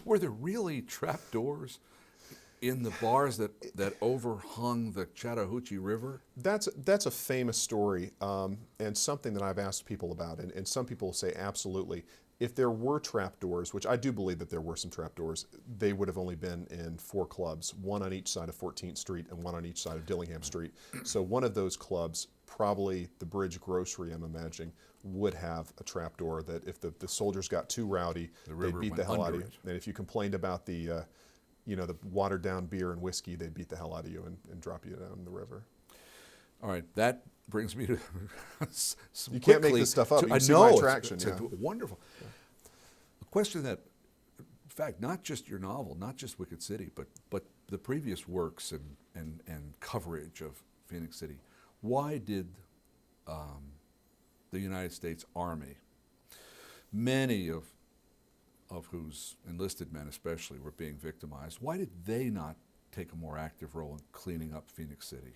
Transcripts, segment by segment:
Were there really trapdoors in the bars that overhung the Chattahoochee River? That's a famous story, and something that I've asked people about, and some people say absolutely. If there were trapdoors, which I do believe that there were some trapdoors, they would have only been in 4 clubs, one on each side of 14th Street and one on each side of Dillingham Street. So one of those clubs, probably the Bridge Grocery, I'm imagining, would have a trapdoor that if the soldiers got too rowdy, they'd beat the hell out of you. And if you complained about the watered down beer and whiskey, they'd beat the hell out of you and drop you down the river. All right, that brings me to you can't make this stuff up. You see my attraction. It's wonderful. Yeah. A question that, in fact, not just your novel, not just Wicked City, but the previous works and coverage of Phoenix City. Why did the United States Army, many of whose enlisted men especially were being victimized, why did they not take a more active role in cleaning up Phoenix City?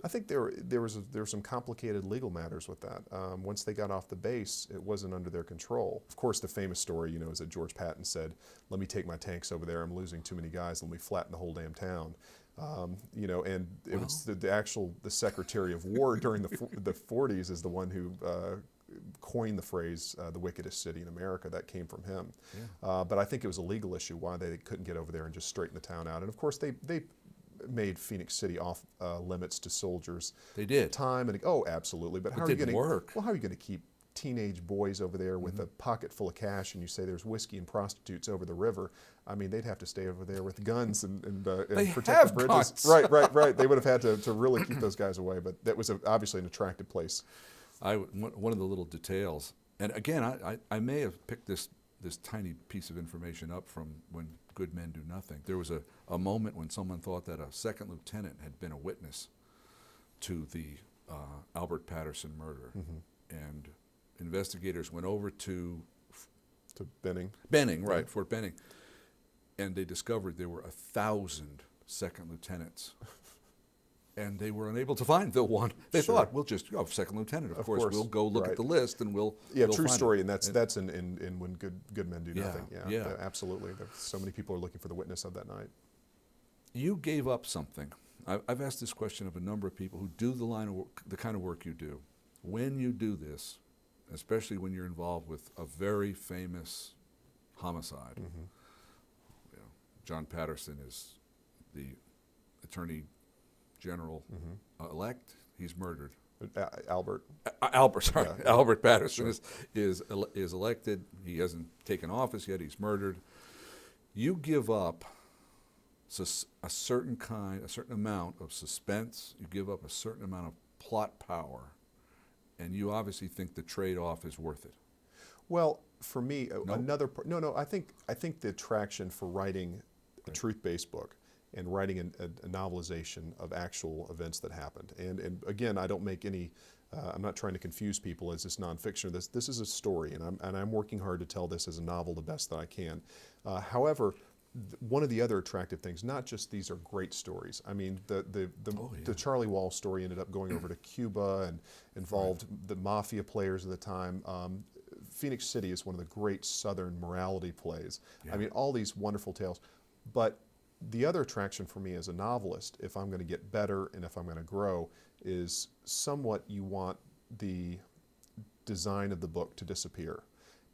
I think there were some complicated legal matters with that. Once they got off the base, it wasn't under their control. Of course, the famous story, is that George Patton said, "Let me take my tanks over there. I'm losing too many guys. Let me flatten the whole damn town." And it was the Secretary of War during the 40s is the one who coined the phrase "the wickedest city in America." That came from him. Yeah. But I think it was a legal issue why they couldn't get over there and just straighten the town out. And of course, they made Phoenix City off limits to soldiers. They did. Time and absolutely. But how are you going to work? Well, how are you going to keep teenage boys over there with a pocket full of cash, and you say there's whiskey and prostitutes over the river? I mean, they'd have to stay over there with guns and protect the bridges. Guns. Right. They would have had to really keep those guys away. But that was obviously an attractive place. One of the little details, and again, I may have picked this tiny piece of information up from when Good Men Do Nothing. There was a moment when someone thought that a second lieutenant had been a witness to the Albert Patterson murder, and investigators went over to Benning. Right, Fort Benning, and they discovered there were 1,000 second lieutenants. And they were unable to find the one. They thought, we'll just go second lieutenant. Of course, we'll go look at the list and we'll true find story. it. And that's in When Good Men Do Nothing. Yeah. Absolutely. So many people are looking for the witness of that night. You gave up something. I've asked this question of a number of people who do the kind of work you do. When you do this, especially when you're involved with a very famous homicide, John Patterson is the Attorney General elect. He's murdered. Albert Patterson is elected. He hasn't taken office yet. He's murdered. You give up a certain amount of suspense. You give up a certain amount of plot power, and you obviously think the trade-off is worth it. Well, for me, another part. No. I think the attraction for writing a truth-based book and writing a novelization of actual events that happened. And again, I don't make any, I'm not trying to confuse people as this nonfiction. This is a story, and I'm working hard to tell this as a novel the best that I can. However, one of the other attractive things, not just these are great stories. I mean, the Charlie Wall story ended up going over to Cuba and involved the mafia players of the time. Phoenix City is one of the great Southern morality plays. Yeah. I mean, all these wonderful tales. But the other attraction for me as a novelist, if I'm going to get better and if I'm going to grow, is somewhat you want the design of the book to disappear.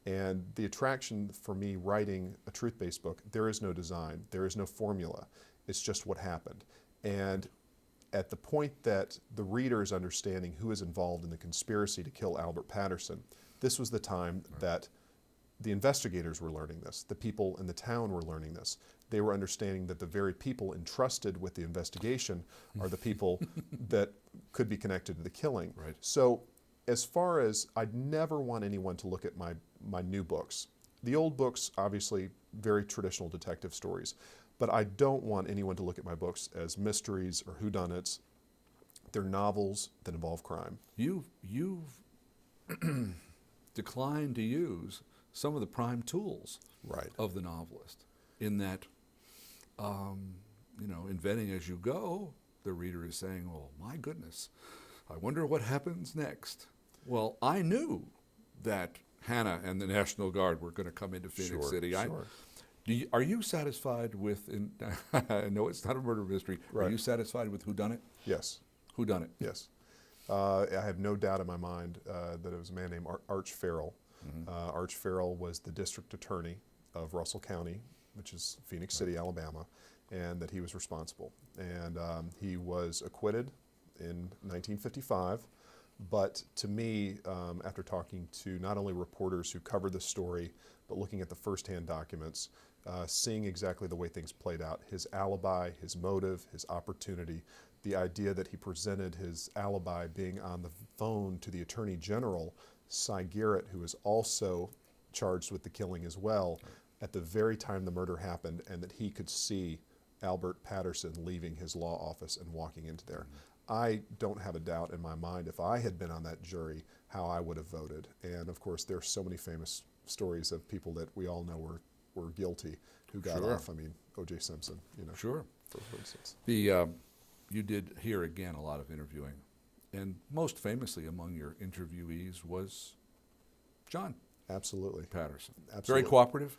And the attraction for me writing a truth-based book, there is no design, there is no formula. It's just what happened. And at the point that the reader is understanding who is involved in the conspiracy to kill Albert Patterson, this was the time that the investigators were learning this. The people in the town were learning this. They were understanding that the very people entrusted with the investigation are the people that could be connected to the killing. Right. So as far as I'd never want anyone to look at my new books. The old books, obviously, very traditional detective stories. But I don't want anyone to look at my books as mysteries or whodunits. They're novels that involve crime. You've declined to use some of the prime tools of the novelist, in that, inventing as you go, the reader is saying, "Oh my goodness, I wonder what happens next." Well, I knew that Hannah and the National Guard were going to come into Phoenix City. Sure. Are you satisfied with? I know it's not a murder mystery. Are Right. you satisfied with who done it? Yes. Who done it? Yes. I have no doubt in my mind that it was a man named Arch Farrell. Arch Farrell was the district attorney of Russell County, which is Phoenix City, Alabama, and that he was responsible. And he was acquitted in 1955. But to me, after talking to not only reporters who covered the story, but looking at the firsthand documents, seeing exactly the way things played out, his alibi, his motive, his opportunity, the idea that he presented his alibi being on the phone to the Attorney General, Cy Garrett, who is also charged with the killing as well, at the very time the murder happened, and that he could see Albert Patterson leaving his law office and walking into there. I don't have a doubt in my mind, if I had been on that jury, how I would have voted. And of course, there are so many famous stories of people that we all know were guilty who got off. I mean, O.J. Simpson, Sure. for instance. You did here again a lot of interviewing, and most famously among your interviewees was John Absolutely. Patterson. Absolutely. Very cooperative.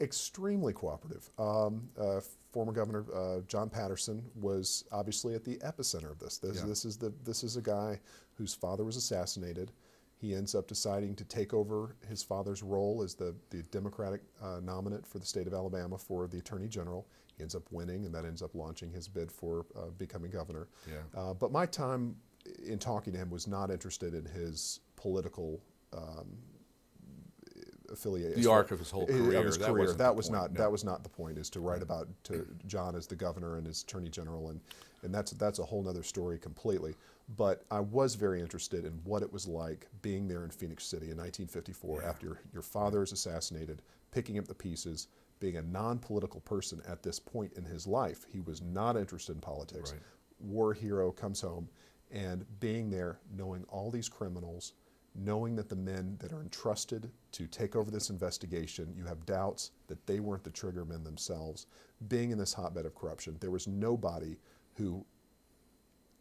Extremely cooperative. Former Governor John Patterson was obviously at the epicenter of this. This is a guy whose father was assassinated. He ends up deciding to take over his father's role as the Democratic nominate for the state of Alabama for the Attorney General. He ends up winning, and that ends up launching his bid for becoming governor. Yeah. But my time in talking to him was not interested in his political affiliation. The arc of his whole career. Of his career. That was not not the point. Is to write about John as the governor and as Attorney General, and that's a whole other story completely. But I was very interested in what it was like being there in Phoenix City in 1954 after your father is assassinated, picking up the pieces, being a non-political person at this point in his life. He was not interested in politics. Right. War hero comes home, and being there, knowing all these criminals, knowing that the men that are entrusted to take over this investigation, you have doubts that they weren't the triggermen themselves, being in this hotbed of corruption. There was nobody who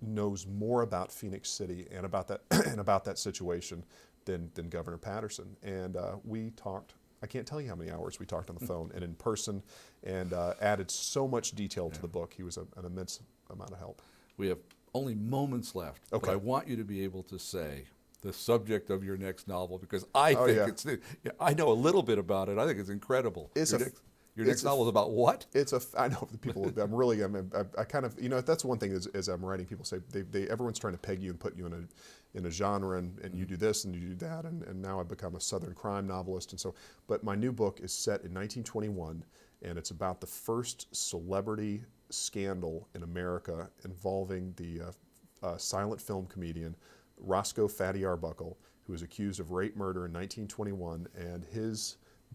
knows more about Phoenix City and about that and about that situation than Governor Patterson. And we talked, I can't tell you how many hours we talked on the phone and in person, and added so much detail to the book. He was an immense amount of help. We have only moments left, Okay. but I want you to be able to say the subject of your next novel, because I think I know a little bit about it. I think it's incredible. Your next novel is about what? I know the people. I kind of, that's one thing as I'm writing, people say everyone's trying to peg you and put you in a genre, and you do this and you do that, and now I've become a Southern crime novelist, and so. But my new book is set in 1921, and it's about the first celebrity scandal in America involving the silent film comedian Roscoe Fatty Arbuckle, who was accused of rape murder in 1921, and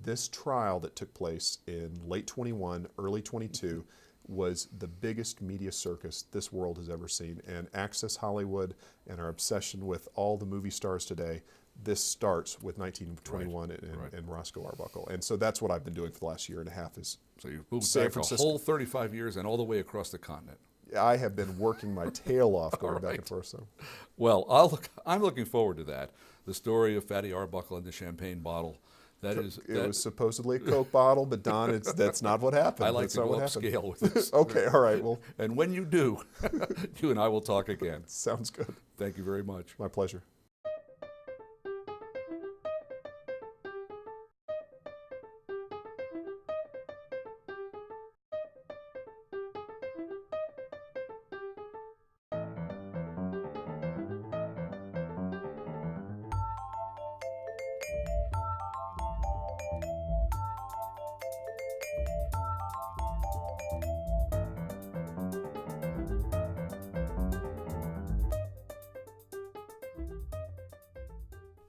this trial that took place in late 21, early 22, was the biggest media circus this world has ever seen. And Access Hollywood and our obsession with all the movie stars today, this starts with 1921 and Roscoe Arbuckle. And so that's what I've been doing for the last year and a half. So you've moved San back Francisco. a whole 35 years and all the way across the continent. I have been working my tail off going back and forth. So. Well, I'm looking forward to that. The story of Fatty Arbuckle and the champagne bottle. It was supposedly a Coke bottle, but Don, that's not what happened. I like that's to go not what upscale happened. with this. Okay, all right. Well, and when you do, you and I will talk again. Sounds good. Thank you very much. My pleasure.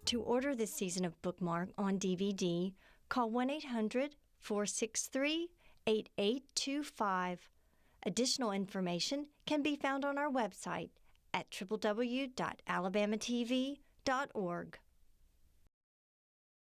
To order this season of Bookmark on DVD, call 1-800-463-8825. Additional information can be found on our website at www.alabamatv.org.